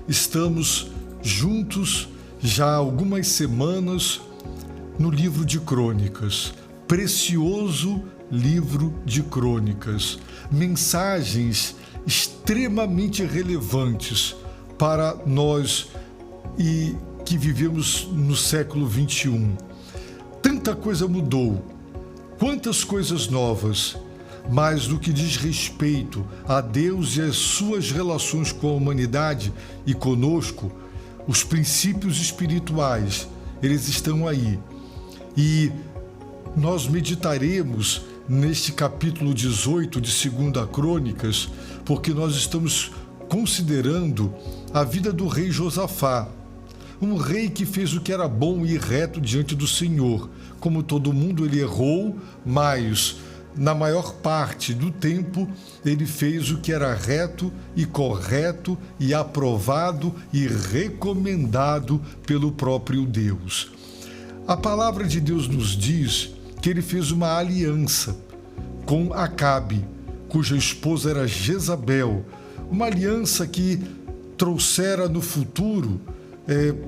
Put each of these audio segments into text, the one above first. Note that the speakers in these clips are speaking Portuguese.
estamos juntos já há algumas semanas no livro de Crônicas, precioso livro de Crônicas, mensagens extremamente relevantes para nós e que vivemos no século 21. Tanta coisa mudou, quantas coisas novas, mas no que diz respeito a Deus e as suas relações com a humanidade e conosco, os princípios espirituais, eles estão aí. E nós meditaremos neste capítulo 18 de 2 Crônicas, porque nós estamos considerando a vida do rei Josafá, um rei que fez o que era bom e reto diante do Senhor. Como todo mundo, ele errou, mas na maior parte do tempo ele fez o que era reto e correto e aprovado e recomendado pelo próprio Deus. A palavra de Deus nos diz que ele fez uma aliança com Acabe, cuja esposa era Jezabel, uma aliança que trouxera no futuro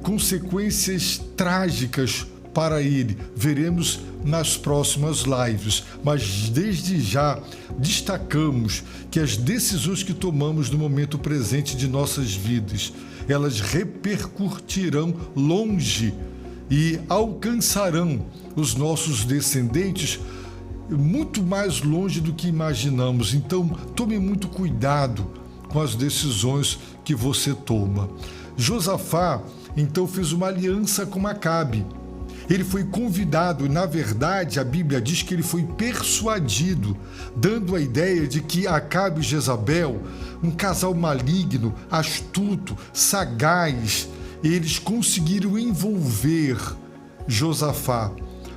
consequências trágicas para ele. Veremos nas próximas lives, mas desde já destacamos que as decisões que tomamos no momento presente de nossas vidas, elas repercutirão longe e alcançarão os nossos descendentes muito mais longe do que imaginamos. Então, tome muito cuidado com as decisões que você toma. Josafá, então, fez uma aliança com Acabe. Ele foi convidado, na verdade, a Bíblia diz que ele foi persuadido, dando a ideia de que Acabe e Jezabel, um casal maligno, astuto, sagaz, eles conseguiram envolver Josafá,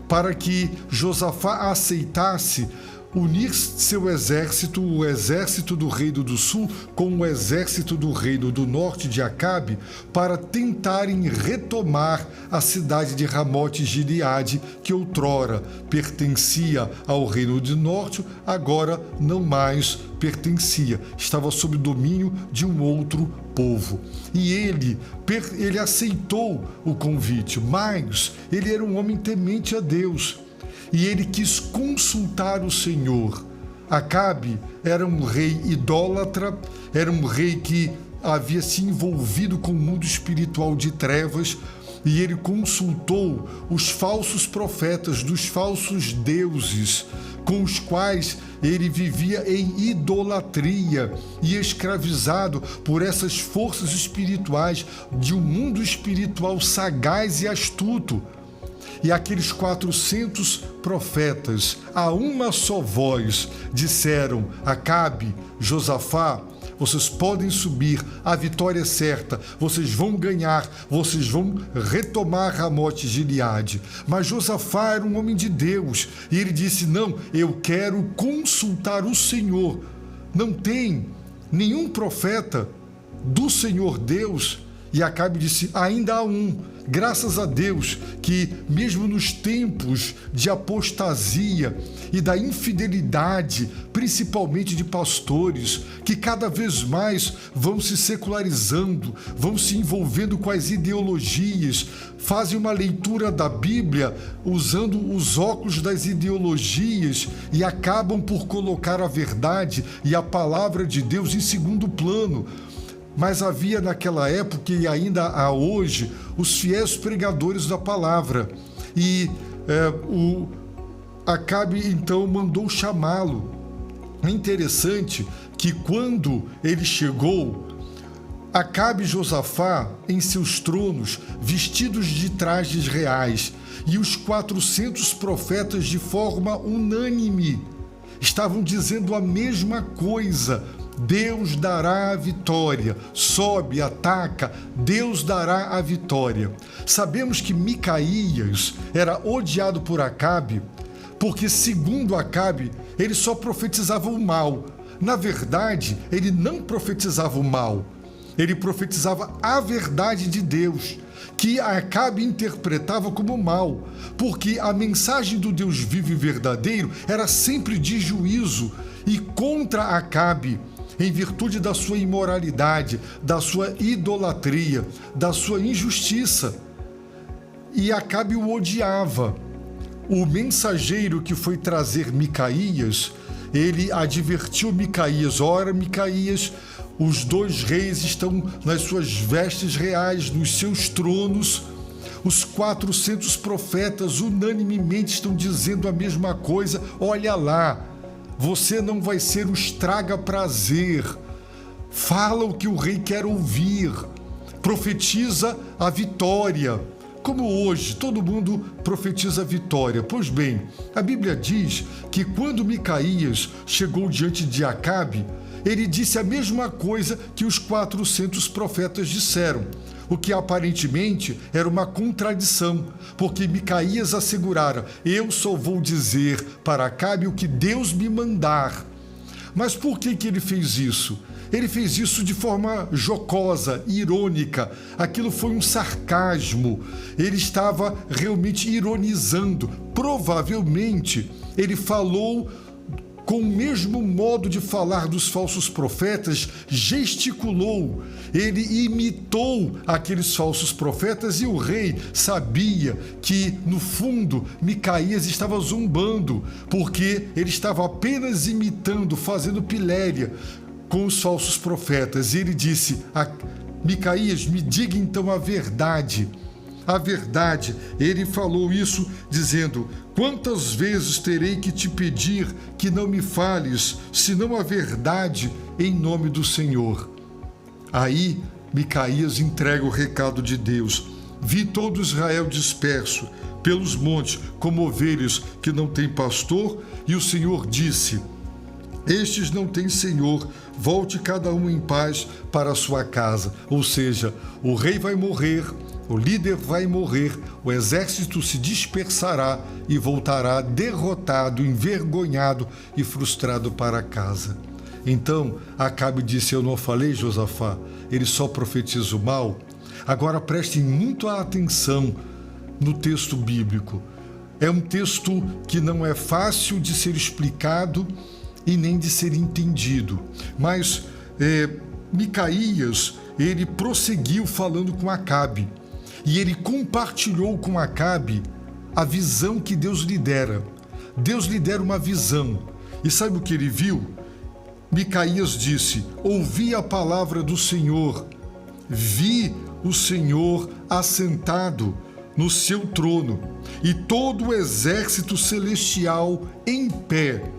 para que Josafá aceitasse unir seu exército, o exército do reino do sul, com o exército do reino do norte de Acabe, para tentarem retomar a cidade de Ramote Gileade, que outrora pertencia ao reino do norte, agora não mais pertencia, estava sob domínio de um outro povo. E ele aceitou o convite, mas ele era um homem temente a Deus. E ele quis consultar o Senhor. Acabe era um rei idólatra, era um rei que havia se envolvido com o mundo espiritual de trevas, e ele consultou os falsos profetas dos falsos deuses, com os quais ele vivia em idolatria e escravizado por essas forças espirituais de um mundo espiritual sagaz e astuto. E aqueles 400 profetas, a uma só voz, disseram: Acabe, Josafá, vocês podem subir, a vitória é certa, vocês vão ganhar, vocês vão retomar Ramote Gileade. Mas Josafá era um homem de Deus, e ele disse: não, eu quero consultar o Senhor. Não tem nenhum profeta do Senhor Deus. E Acabe disse: ainda há um. Graças a Deus que, mesmo nos tempos de apostasia e da infidelidade, principalmente de pastores, que cada vez mais vão se secularizando, vão se envolvendo com as ideologias, fazem uma leitura da Bíblia usando os óculos das ideologias e acabam por colocar a verdade e a palavra de Deus em segundo plano. Mas havia naquela época e ainda há hoje os fiéis pregadores da palavra. E o Acabe então mandou chamá-lo. É interessante que quando ele chegou, Acabe e Josafá em seus tronos, vestidos de trajes reais, e os 400 profetas de forma unânime estavam dizendo a mesma coisa: Deus dará a vitória. Sobe, ataca, Deus dará a vitória. Sabemos que Micaías era odiado por Acabe, porque, segundo Acabe, ele só profetizava o mal. Na verdade, ele não profetizava o mal, ele profetizava a verdade de Deus, que Acabe interpretava como mal, porque a mensagem do Deus vivo e verdadeiro era sempre de juízo, e contra Acabe em virtude da sua imoralidade, da sua idolatria, da sua injustiça. E Acabe o odiava. O mensageiro que foi trazer Micaías, ele advertiu Micaías: ora, Micaías, os dois reis estão nas suas vestes reais, nos seus tronos. Os 400 profetas unanimemente estão dizendo a mesma coisa. Olha lá, você não vai ser o estraga-prazer. Fala o que o rei quer ouvir. Profetiza a vitória. Como hoje todo mundo profetiza a vitória. Pois bem, a Bíblia diz que quando Micaías chegou diante de Acabe, ele disse a mesma coisa que os 400 profetas disseram, o que aparentemente era uma contradição, porque Micaías assegurara: eu só vou dizer para Acabe o que Deus me mandar. Mas por que ele fez isso? Ele fez isso de forma jocosa, irônica. Aquilo foi um sarcasmo. Ele estava realmente ironizando. Provavelmente ele falou com o mesmo modo de falar dos falsos profetas, gesticulou, ele imitou aqueles falsos profetas, e o rei sabia que, no fundo, Micaías estava zombando, porque ele estava apenas imitando, fazendo piléria com os falsos profetas. E ele disse: Micaías, me diga então a verdade. A verdade. Ele falou isso dizendo: quantas vezes terei que te pedir que não me fales, senão a verdade, em nome do Senhor? Aí Micaías entrega o recado de Deus: vi todo Israel disperso pelos montes, como ovelhas que não têm pastor, e o Senhor disse: estes não têm senhor, volte cada um em paz para a sua casa. Ou seja, o rei vai morrer, o líder vai morrer, o exército se dispersará e voltará derrotado, envergonhado e frustrado para casa. Então, Acabe disse: eu não falei, Josafá, ele só profetiza o mal? Agora prestem muito atenção no texto bíblico. É um texto que não é fácil de ser explicado e nem de ser entendido. Mas Micaías, ele prosseguiu falando com Acabe, e ele compartilhou com Acabe a visão que Deus lhe dera. Deus lhe dera uma visão. E sabe o que ele viu? Micaías disse: ouvi a palavra do Senhor, vi o Senhor assentado no seu trono, e todo o exército celestial em pé,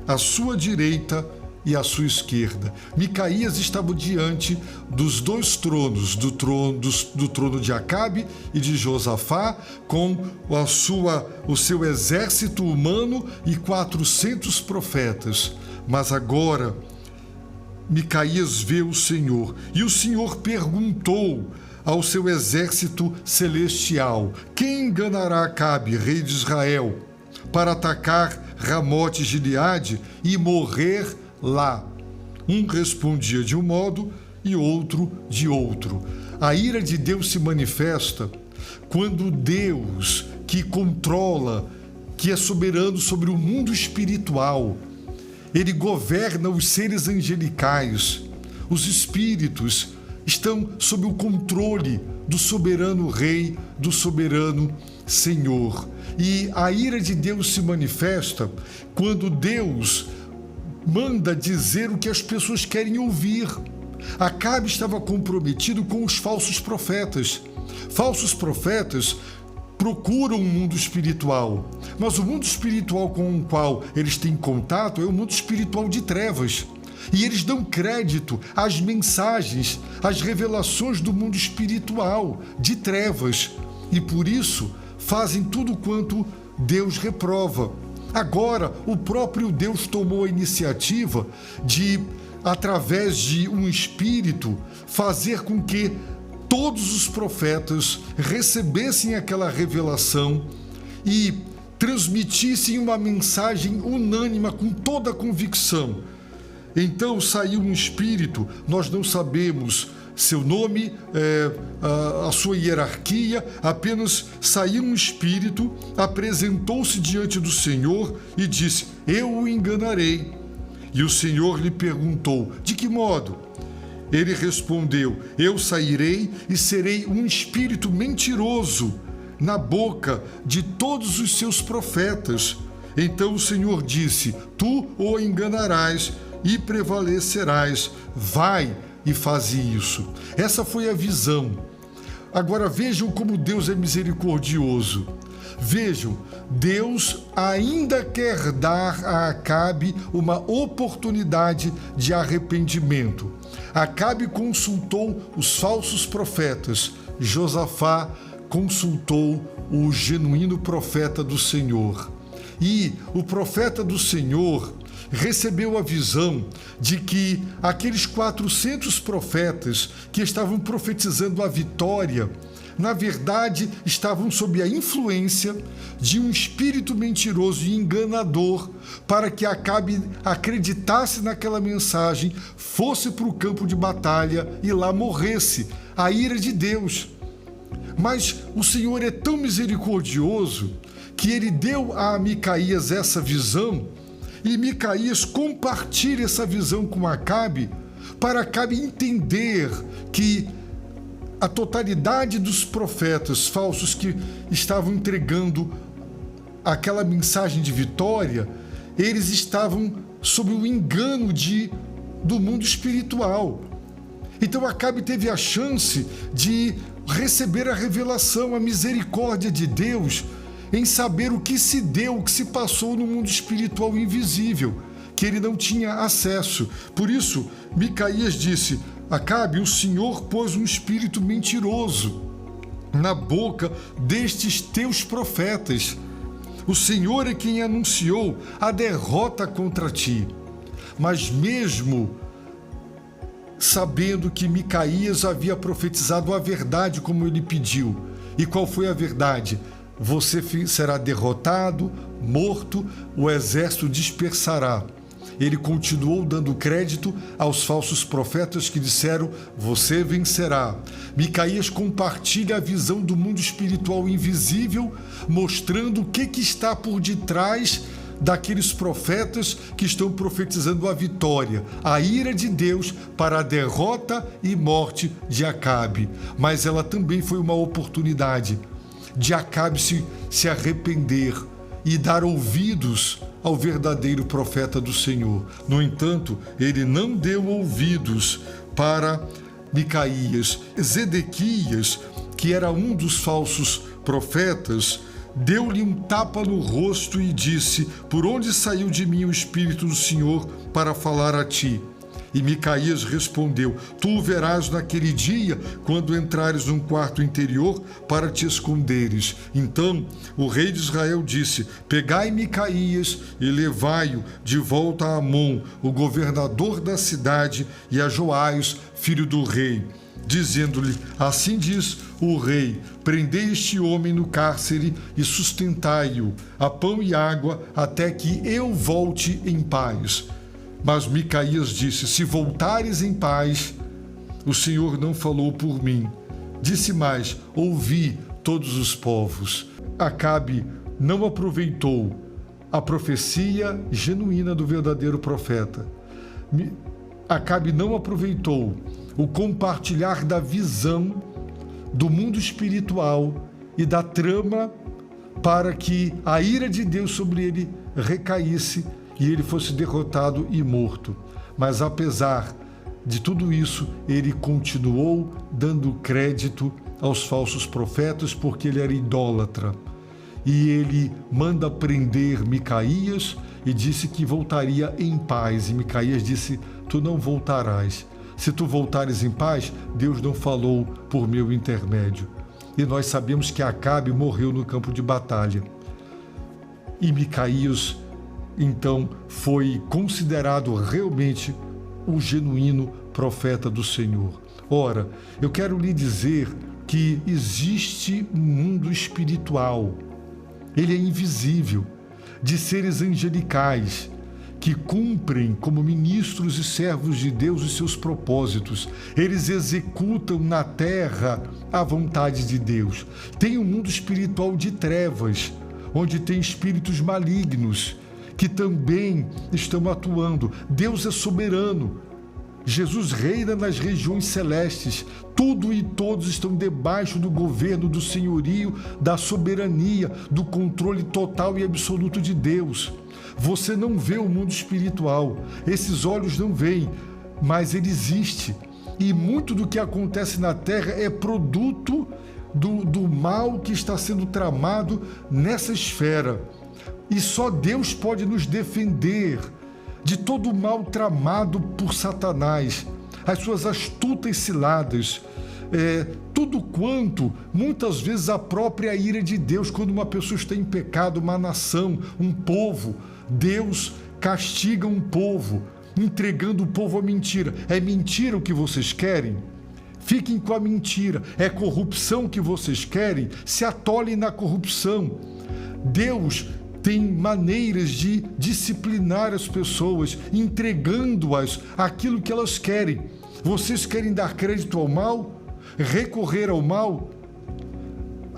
à sua direita e à sua esquerda. Micaías estava diante dos dois tronos, do trono de Acabe e de Josafá, com o seu exército humano e 400 profetas. Mas agora Micaías vê o Senhor, e o Senhor perguntou ao seu exército celestial: quem enganará Acabe, rei de Israel, para atacar Ramote Gileade e morrer lá? Um respondia de um modo e outro de outro. A ira de Deus se manifesta quando Deus, que controla, que é soberano sobre o mundo espiritual, ele governa os seres angelicais. Os espíritos estão sob o controle do soberano Rei, do soberano Senhor. E a ira de Deus se manifesta quando Deus manda dizer o que as pessoas querem ouvir. Acabe estava comprometido com os falsos profetas. Falsos profetas procuram um mundo espiritual, mas o mundo espiritual com o qual eles têm contato é o mundo espiritual de trevas. E eles dão crédito às mensagens, às revelações do mundo espiritual de trevas. E por isso fazem tudo quanto Deus reprova. Agora, o próprio Deus tomou a iniciativa de, através de um espírito, fazer com que todos os profetas recebessem aquela revelação e transmitissem uma mensagem unânime com toda a convicção. Então saiu um espírito, nós não sabemos seu nome, a sua hierarquia, apenas saiu um espírito, apresentou-se diante do Senhor e disse: eu o enganarei. E o Senhor lhe perguntou: de que modo? Ele respondeu: eu sairei e serei um espírito mentiroso na boca de todos os seus profetas. Então o Senhor disse: tu o enganarás e prevalecerás. Vai e faze isso. Essa foi a visão. Agora vejam como Deus é misericordioso. Vejam, Deus ainda quer dar a Acabe uma oportunidade de arrependimento. Acabe consultou os falsos profetas. Josafá consultou o genuíno profeta do Senhor. E o profeta do Senhor recebeu a visão de que aqueles 400 profetas que estavam profetizando a vitória, na verdade, estavam sob a influência de um espírito mentiroso e enganador para que Acabe acreditasse naquela mensagem, fosse para o campo de batalha e lá morresse. A ira de Deus. Mas o Senhor é tão misericordioso que ele deu a Micaías essa visão e Micaías compartilha essa visão com Acabe para Acabe entender que a totalidade dos profetas falsos que estavam entregando aquela mensagem de vitória, eles estavam sob o engano do mundo espiritual. Então Acabe teve a chance de receber a revelação, a misericórdia de Deus em saber o que se deu, o que se passou no mundo espiritual invisível, que ele não tinha acesso. Por isso, Micaías disse: Acabe, o Senhor pôs um espírito mentiroso na boca destes teus profetas. O Senhor é quem anunciou a derrota contra ti. Mas mesmo sabendo que Micaías havia profetizado a verdade como ele pediu. E qual foi a verdade? Você será derrotado, morto, o exército dispersará. Ele continuou dando crédito aos falsos profetas que disseram: você vencerá. Micaías compartilha a visão do mundo espiritual invisível, mostrando o que está por detrás daqueles profetas que estão profetizando a vitória, a ira de Deus para a derrota e morte de Acabe. Mas ela também foi uma oportunidade de Acabe se arrepender e dar ouvidos ao verdadeiro profeta do Senhor. No entanto, ele não deu ouvidos para Micaías. Zedequias, que era um dos falsos profetas, deu-lhe um tapa no rosto e disse: por onde saiu de mim o Espírito do Senhor para falar a ti? E Micaías respondeu: tu o verás naquele dia, quando entrares num quarto interior para te esconderes. Então o rei de Israel disse: pegai Micaías e levai-o de volta a Amon, o governador da cidade, e a Joás, filho do rei, dizendo-lhe: assim diz o rei, prendei este homem no cárcere e sustentai-o a pão e água até que eu volte em paz. Mas Micaías disse: se voltares em paz, o Senhor não falou por mim. Disse mais: ouvi todos os povos. Acabe não aproveitou a profecia genuína do verdadeiro profeta. Acabe não aproveitou o compartilhar da visão do mundo espiritual e da trama para que a ira de Deus sobre ele recaísse e ele fosse derrotado e morto. Mas apesar de tudo isso, ele continuou dando crédito aos falsos profetas porque ele era idólatra. E ele manda prender Micaías e disse que voltaria em paz. E Micaías disse: tu não voltarás. Se tu voltares em paz, Deus não falou por meu intermédio. E nós sabemos que Acabe morreu no campo de batalha. E Micaías, então, foi considerado realmente o genuíno profeta do Senhor. Ora, eu quero lhe dizer que existe um mundo espiritual. Ele é invisível, de seres angelicais, que cumprem como ministros e servos de Deus os seus propósitos. Eles executam na terra a vontade de Deus. Tem um mundo espiritual de trevas, onde tem espíritos malignos, que também estão atuando. Deus é soberano. Jesus reina nas regiões celestes. Tudo e todos estão debaixo do governo, do senhorio, da soberania, do controle total e absoluto de Deus. Você não vê o mundo espiritual. Esses olhos não veem, mas ele existe. E muito do que acontece na Terra é produto do mal que está sendo tramado nessa esfera. E só Deus pode nos defender de todo o mal tramado por Satanás, as suas astutas ciladas, tudo quanto, muitas vezes, a própria ira de Deus, quando uma pessoa está em pecado, uma nação, um povo, Deus castiga um povo, entregando o povo à mentira. É mentira o que vocês querem? Fiquem com a mentira. É corrupção que vocês querem? Se atolem na corrupção. Deus tem maneiras de disciplinar as pessoas, entregando-as aquilo que elas querem. Vocês querem dar crédito ao mal? Recorrer ao mal?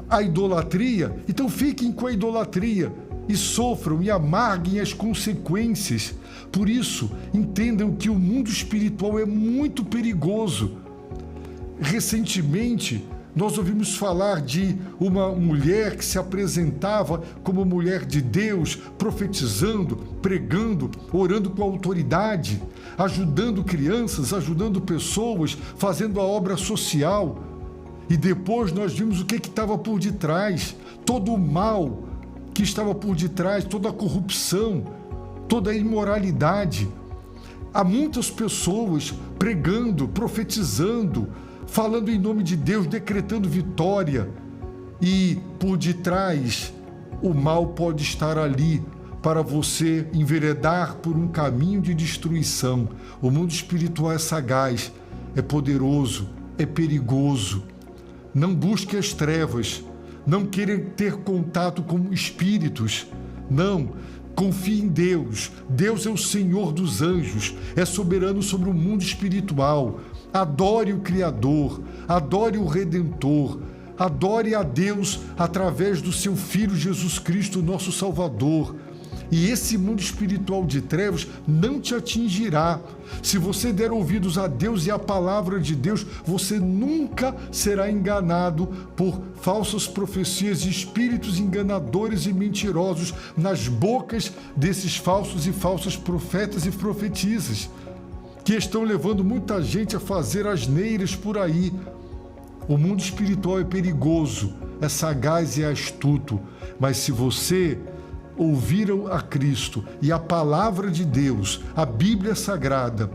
A idolatria? Então fiquem com a idolatria e sofram e amarguem as consequências. Por isso, entendam que o mundo espiritual é muito perigoso. Recentemente, nós ouvimos falar de uma mulher que se apresentava como mulher de Deus, profetizando, pregando, orando com autoridade, ajudando crianças, ajudando pessoas, fazendo a obra social. E depois nós vimos o que estava por detrás, todo o mal que estava por detrás, toda a corrupção, toda a imoralidade. Há muitas pessoas pregando, profetizando, falando em nome de Deus, decretando vitória. E por detrás, o mal pode estar ali para você enveredar por um caminho de destruição. O mundo espiritual é sagaz, é poderoso, é perigoso. Não busque as trevas, não queira ter contato com espíritos. Não, confie em Deus. Deus é o Senhor dos anjos, é soberano sobre o mundo espiritual. Adore o Criador, adore o Redentor, adore a Deus através do seu Filho Jesus Cristo, nosso Salvador. E esse mundo espiritual de trevas não te atingirá. Se você der ouvidos a Deus e à palavra de Deus, você nunca será enganado por falsas profecias e espíritos enganadores e mentirosos nas bocas desses falsos e falsas profetas e profetisas, que estão levando muita gente a fazer asneiras por aí. O mundo espiritual é perigoso, é sagaz e é astuto, mas se você ouvir a Cristo e a palavra de Deus, a Bíblia Sagrada,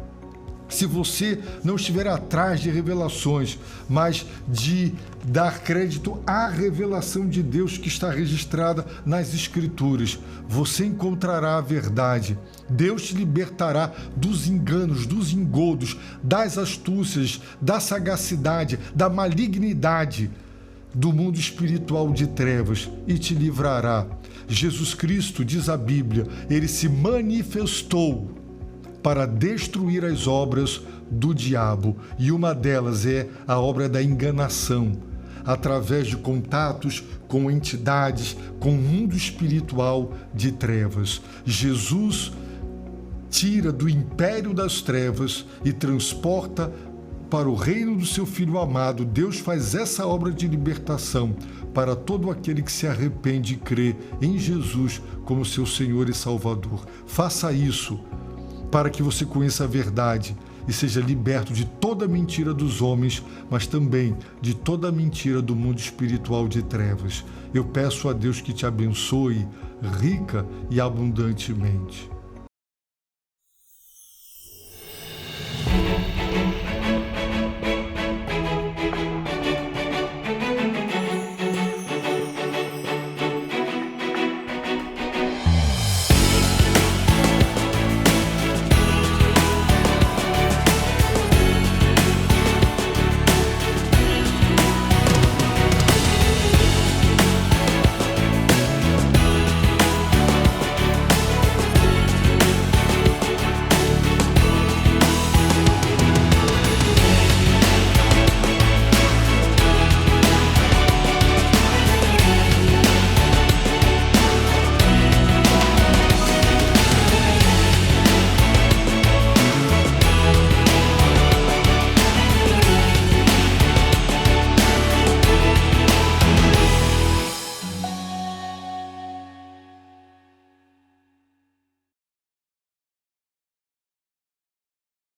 se você não estiver atrás de revelações, mas de dar crédito à revelação de Deus que está registrada nas Escrituras, você encontrará a verdade. Deus te libertará dos enganos, dos engodos, das astúcias, da sagacidade, da malignidade do mundo espiritual de trevas e te livrará. Jesus Cristo, diz a Bíblia, ele se manifestou para destruir as obras do diabo, e uma delas é a obra da enganação, através de contatos com entidades, com o mundo espiritual de trevas. Jesus tira do império das trevas e transporta para o reino do seu Filho amado. Deus faz essa obra de libertação para todo aquele que se arrepende e crê em Jesus como seu Senhor e Salvador. Faça isso para que você conheça a verdade e seja liberto de toda mentira dos homens, mas também de toda mentira do mundo espiritual de trevas. Eu peço a Deus que te abençoe rica e abundantemente.